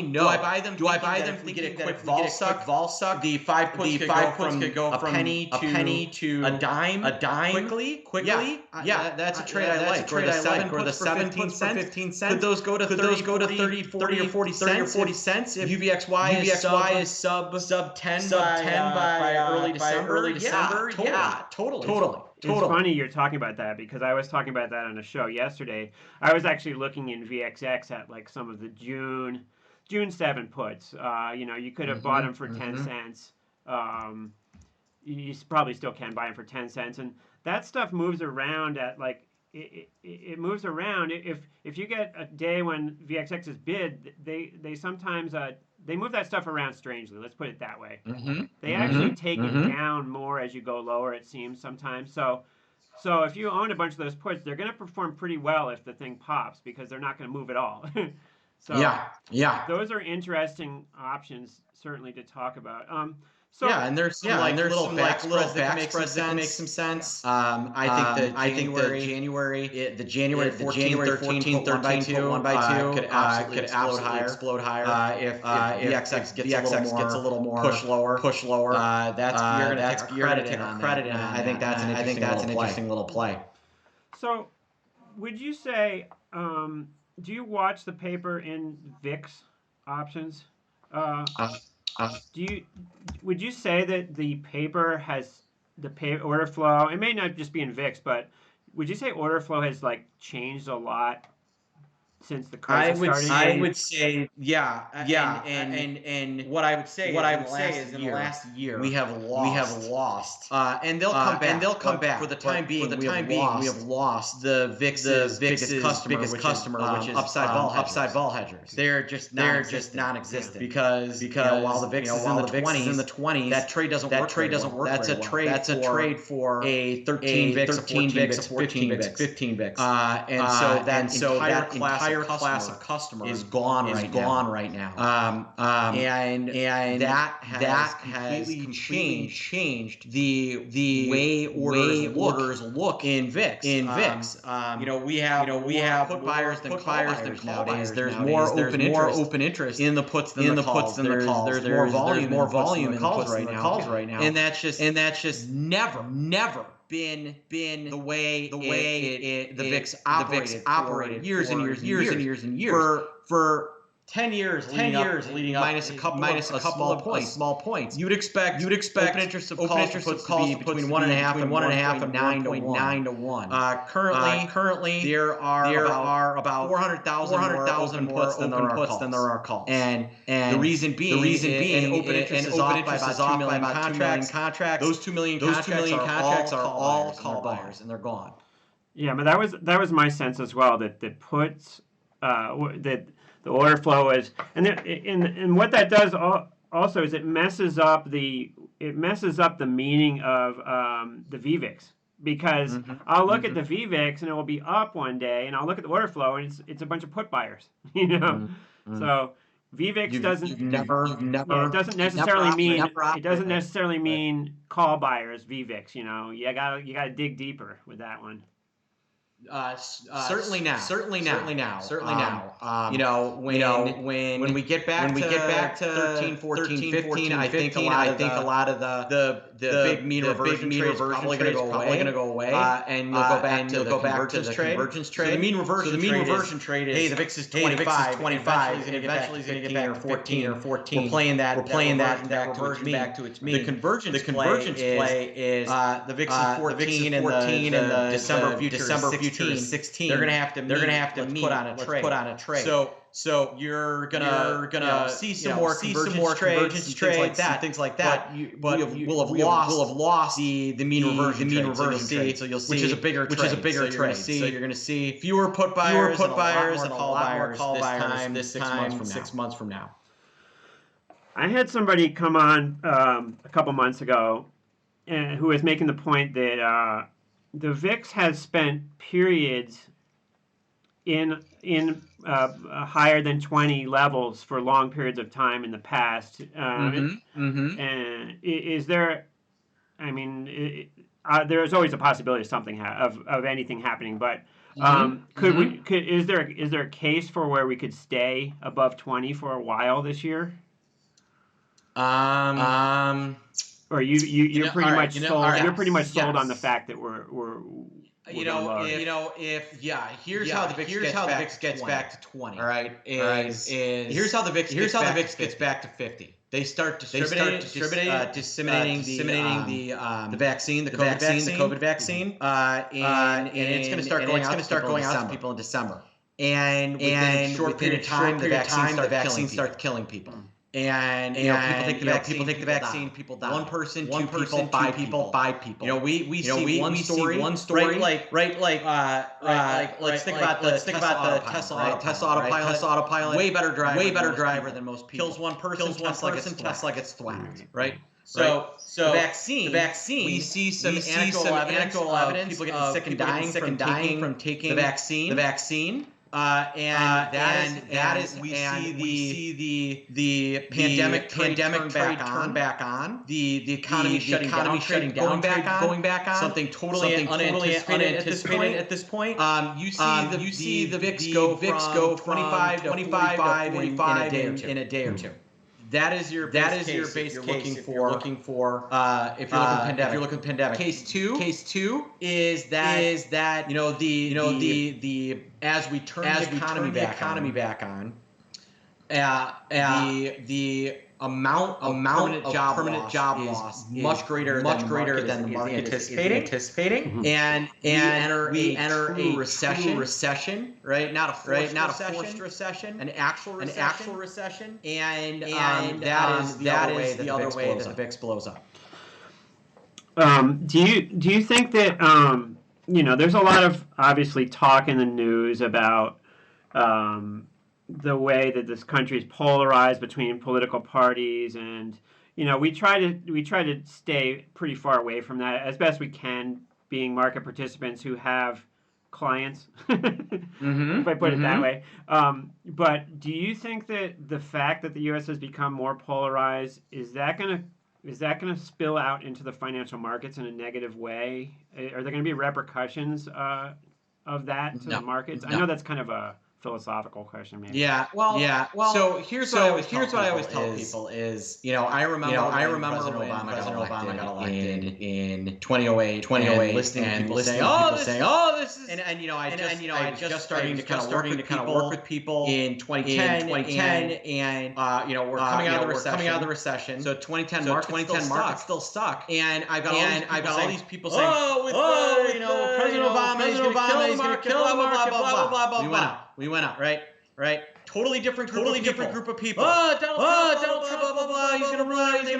No. Do I buy them if we get a quick vol suck? The 5 puts could go from a penny to a dime quickly. Yeah, that's a trade I like. Or the 7 puts for 15 cents. Could those go to 30 or 40 cents if UVXY is sub 10 by early December? Yeah, totally. It's funny you're talking about that because I was talking about that on a show yesterday. I was actually looking in VXX at like some of the June 7 puts. You could have bought them for 10 cents. You probably still can buy them for 10 cents, and that stuff moves around at like it moves around. If you get a day when VXX is bid, they sometimes they move that stuff around strangely. Let's put it that way. They actually take it down more as you go lower. It seems sometimes. So if you own a bunch of those puts, they're going to perform pretty well if the thing pops because they're not going to move at all. So yeah, those are interesting options certainly to talk about. And there's some little back spreads that can make some sense. I think the January 14, 13 1 by 2 could absolutely explode higher. If VXX gets a little more push lower. You're gonna take a credit in. I think that's an interesting little play. So, would you say? Do you watch the paper in VIX options? Would you say that the paper has pay order flow. It may not just be in VIX, but would you say order flow has like changed a lot since the crisis started? I would say, yeah, and what I would say is in the last year we have lost, and they'll come back. For the time being, we have lost the VIX's biggest customer, which is upside vol hedgers. They're just non-existent because while the VIX is in the 20s, that trade doesn't work. That's a trade for a 13 VIX, a 14 VIX, a 15 VIX, and so that entire class of customer is gone right now. And that has completely changed the way orders look in VIX. We have put buyers than call buyers nowadays. There's more open interest in the puts than the calls. There's more volume in the calls right now. And that's just never been the way the VIX operated years and years for 10 years leading up minus a couple of small points. You'd expect open interest of calls to be between 1.5 and 9 to 1. Currently there are about 400,000 more puts than there are calls. And the reason being open interest is off by about 2 million contracts. Those 2 million contracts are all call buyers, and they're gone. Yeah, but that was my sense as well, that puts that the order flow is, and what that does also is it messes up the meaning of the VVIX, because I'll look at the VVIX and it will be up one day, and I'll look at the order flow and it's a bunch of put buyers, So VVIX doesn't necessarily mean call buyers. VVIX, you gotta dig deeper with that one. Certainly now. When we get back to 13, 14, 15, I think a lot of the big mean reversion trade is probably going to go away, and you'll go back to the convergence trade. So the mean reversion trade is, hey, the VIX is 25. Eventually it's going to get back to 14. We're playing that reversion back to its mean. The convergence play is the VIX is 14 and the December future is 16. They're gonna have to meet. Let's put on a trade. So you're gonna see some more convergence trades, things like that. But we'll have lost the mean reversion trade. So you'll see, which is a bigger trade. So you're gonna see fewer put buyers and a lot more call buyers this 6 months from now. I had somebody come on a couple months ago who was making the point that the VIX has spent periods in higher than 20 levels for long periods of time in the past. And is there? I mean, there's always a possibility of something of anything happening, but is there a case for where we could stay above 20 for a while this year? Or you're pretty much sold. You're pretty much sold on the fact that we're here's how the VIX gets back to 20. All right, here's how the VIX gets back to 50. They start disseminating the vaccine, the COVID vaccine, and it's going to start going out to people in December. And within a short period of time, the vaccine starts killing people. And people take the vaccine, people die. One person, two people, five people. We see one story, like let's think about the Tesla autopilot. Way better driver than most people. Kills one person, Tesla gets thwacked, right? So the vaccine. We see some anecdotal evidence. People getting sick and dying from taking the vaccine. We see the pandemic turn back on, the economy shutting down, going back on, something totally unanticipated at this point. You see the VIX go 25 to 45 in a day or two. That is your base case you're looking for. If you're looking at pandemic. Case two is that the as we turn the economy back on, the permanent job loss is much greater than the market is anticipating. And we enter a recession, right? Not a forced recession, an actual recession, and that is the other way that the VIX blows up. Do you think that there's a lot of obviously talk in the news about the way that this country is polarized between political parties, and we try to stay pretty far away from that as best we can, being market participants who have clients, if I put it that way. But do you think that the fact that the U.S. has become more polarized, is that going to spill out into the financial markets in a negative way? Are there going to be repercussions of that to the markets? I know that's kind of a philosophical question, maybe. Yeah. Well. So here's what I always tell people is, I remember when President Obama got elected in 2008, and listening to people saying, "Oh, this is," and I just starting to kind of work with people in 2010, and we're coming out of the recession. So 2010 market's still stuck, and I've got all these people saying, President Obama is going to kill the market, blah blah blah. We went up, right? Totally different group of people. Donald Trump, blah blah blah. He's gonna ruin everything,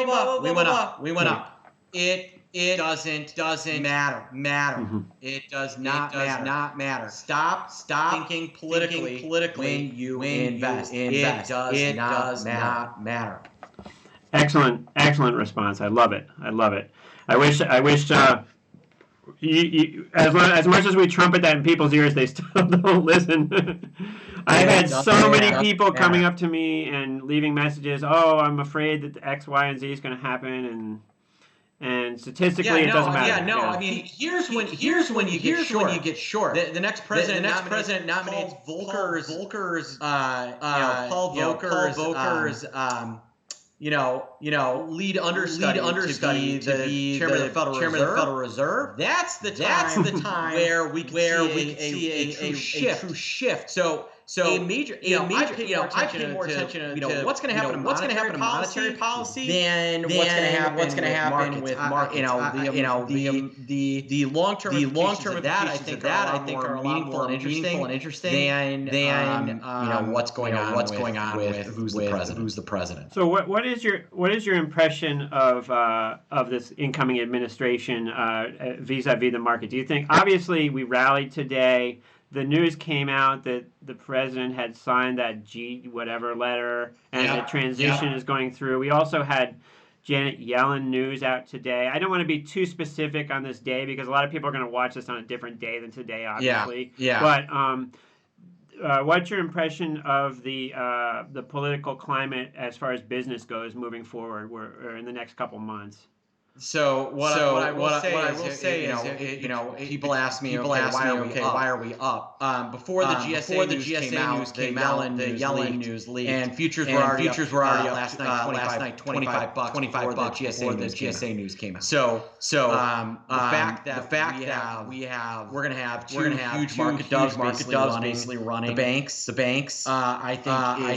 blah blah blah. We went up. It doesn't matter. It does not matter. Stop thinking politically when you invest. It does not matter. Excellent response. I love it. I wish. As much as we trumpet that in people's ears, they still don't listen. I've had so many people coming up to me and leaving messages. Oh, I'm afraid that X, Y, and Z is going to happen, and statistically, it doesn't matter. I mean, here's when you get short. The next president nominates Paul Volcker's lead understudy to be chairman of the Federal Reserve. That's the time where we can see a true shift. So a major, I pay more attention to what's going to happen to monetary policy than what's going to happen with markets. The long-term implications of that, I think are a lot more meaningful and interesting than what's going on with who's the president. So what is your impression of this incoming administration vis-a-vis the market? Do you think, obviously we rallied today? The news came out that the president had signed that G whatever letter, and the transition is going through. We also had Janet Yellen news out today. I don't want to be too specific on this day because a lot of people are going to watch this on a different day than today, obviously. But what's your impression of the political climate as far as business goes moving forward, or in the next couple months? So what I will say is, people ask me, why are we up? Before the GSA news came out, the Yellen news leaked, and futures were already up last night, $25 before the GSA news came out. So the fact that we're gonna have two huge market doves basically running the banks, I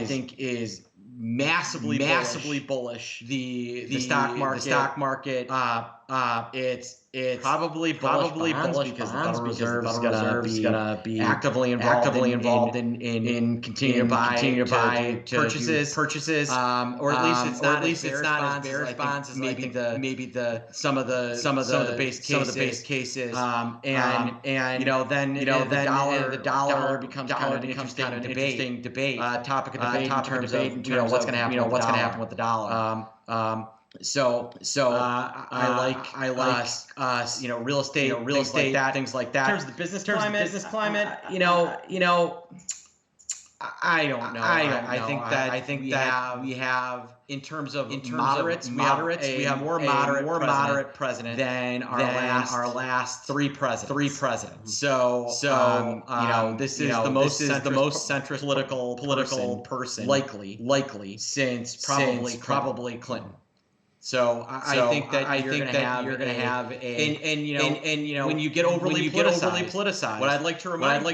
think is massively bullish. The stock market. It's probably bullish because the Federal Reserve is gonna be actively involved in continuing to buy purchases. Or at least it's not on bearish bonds. Maybe some of the base cases. And the dollar becomes kind of an interesting debate. Topic of debate in terms of what's going to happen with the dollar. So I like real estate, things like that. In terms of the business climate, I don't know. I think that we have in terms of moderates, we have more moderate president than our last three presidents. So this is the most centrist political person likely since probably Clinton. So I think that you're going to have when you get overly politicized. What I'd like to remind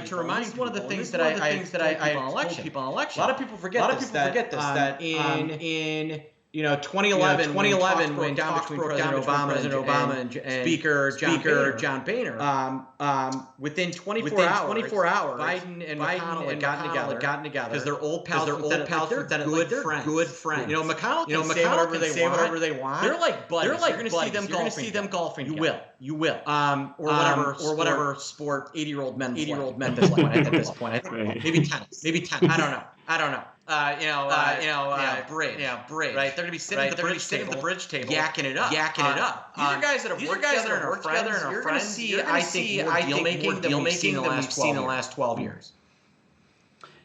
one of the things that I told people on election. A lot of people forget this. That in 2011, when talks broke down between President Obama and Speaker John Boehner, within 24 hours, Biden and McConnell had gotten together because they're old pals. They're good friends. McConnell can say whatever they want. They're like buddies. You're going to see them golfing. You will. Or whatever sport 80-year-old men play at this point. Maybe tennis. I don't know. Bridge. Right? They're gonna be sitting at the bridge table, yakking it up. These are guys that have worked together and are friends. You're gonna see, I think, more deal making than we've seen in the last 12 years.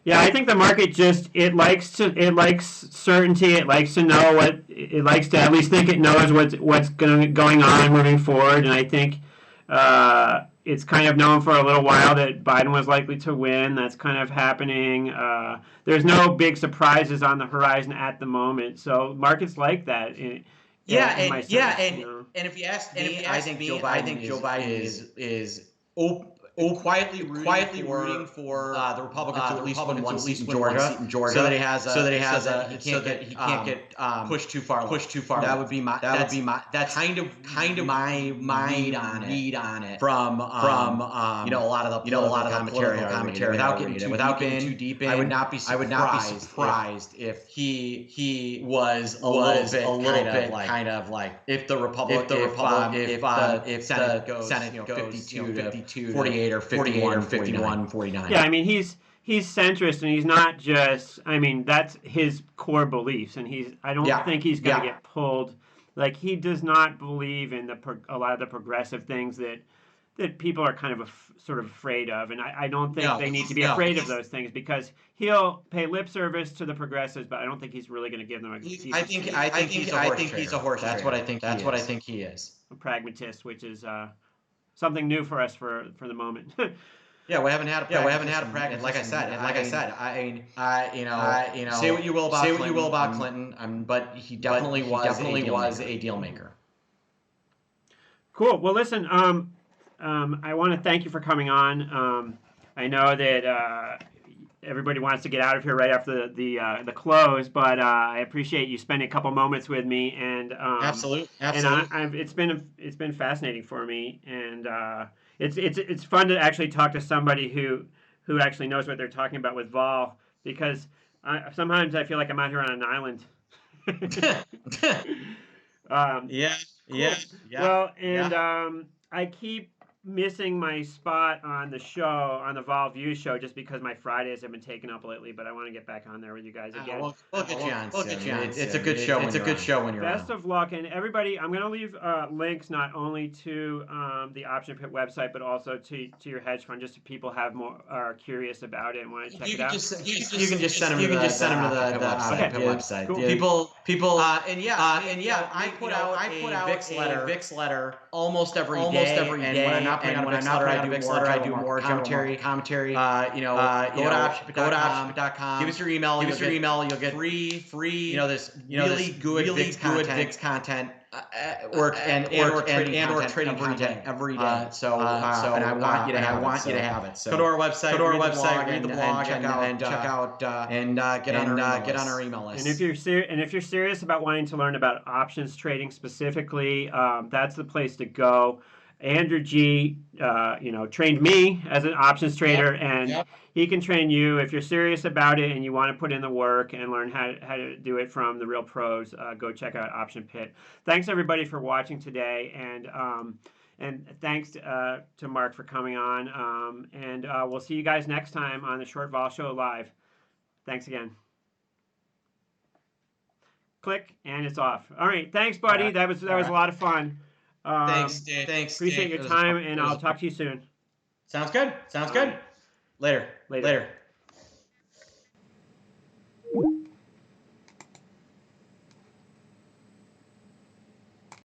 Yeah, I think the market it likes certainty. It likes to know it likes to at least think it knows what's going on moving forward. And I think it's kind of known for a little while that Biden was likely to win. That's kind of happening. There's no big surprises on the horizon at the moment. So markets like that. And if you ask me, I think Joe Biden is quietly rooting for the Republicans to at least win one seat in Georgia, so that he can't get pushed too far. That would be my kind of my read on it from a lot of the commentary without getting too deep in. I would not be surprised if he was a little bit kind of like if the Senate goes 52 to 48 or 51, 49. Yeah, I mean he's centrist, and he's not just. I mean that's his core beliefs, and I don't think he's going to get pulled. Like he does not believe in a lot of the progressive things that people are kind of sort of afraid of, and I don't think they need to be afraid of those things because he'll pay lip service to the progressives, but I don't think he's really going to give them a seat. I think he's a horse trader. That's what I think he is. A pragmatist, which is something new for us for the moment. Yeah, we haven't had a practice. Like I said, say what you will about Clinton, but he definitely was a deal maker. Cool. Well, listen, I want to thank you for coming on. I know that everybody wants to get out of here right after the close, but I appreciate you spending a couple moments with me, and absolutely. And it's been fascinating for me, and it's fun to actually talk to somebody who actually knows what they're talking about with vol, because sometimes I feel like I'm out here on an island. Yeah. Well, and I keep missing my spot on the show, on the Vol View show, just because my Fridays have been taken up lately, but I want to get back on there with you guys again. We'll get you on. It's a good show. It's a good show when you're Best of luck, and everybody, I'm going to leave links not only to the Option Pit website, but also to your hedge fund, just so people are curious about it and want to check it out. You can just send them to the Option Pit website. Cool. People, I put out a VIX letter almost every day. And when I'm not putting out a VIX letter, I do more commentary. Go to optionpit.com. Give us your email. You'll get free. This really good VIX content. Or trading content every day. So I want you to have it. So go to our website, read the blog, check out, and get on our email list. And if you're serious about wanting to learn about options trading specifically, that's the place to go. Andrew G, trained me as an options trader, and he can train you if you're serious about it and you want to put in the work and learn how to do it from the real pros. Go check out Option Pit. Thanks everybody for watching today, and thanks to Mark for coming on. And we'll see you guys next time on the Short Vol Show Live. Thanks again. Click, and it's off. All right, thanks, buddy. That was a lot of fun. Thanks. Appreciate your time, and I'll talk to you soon. Sounds good. Later.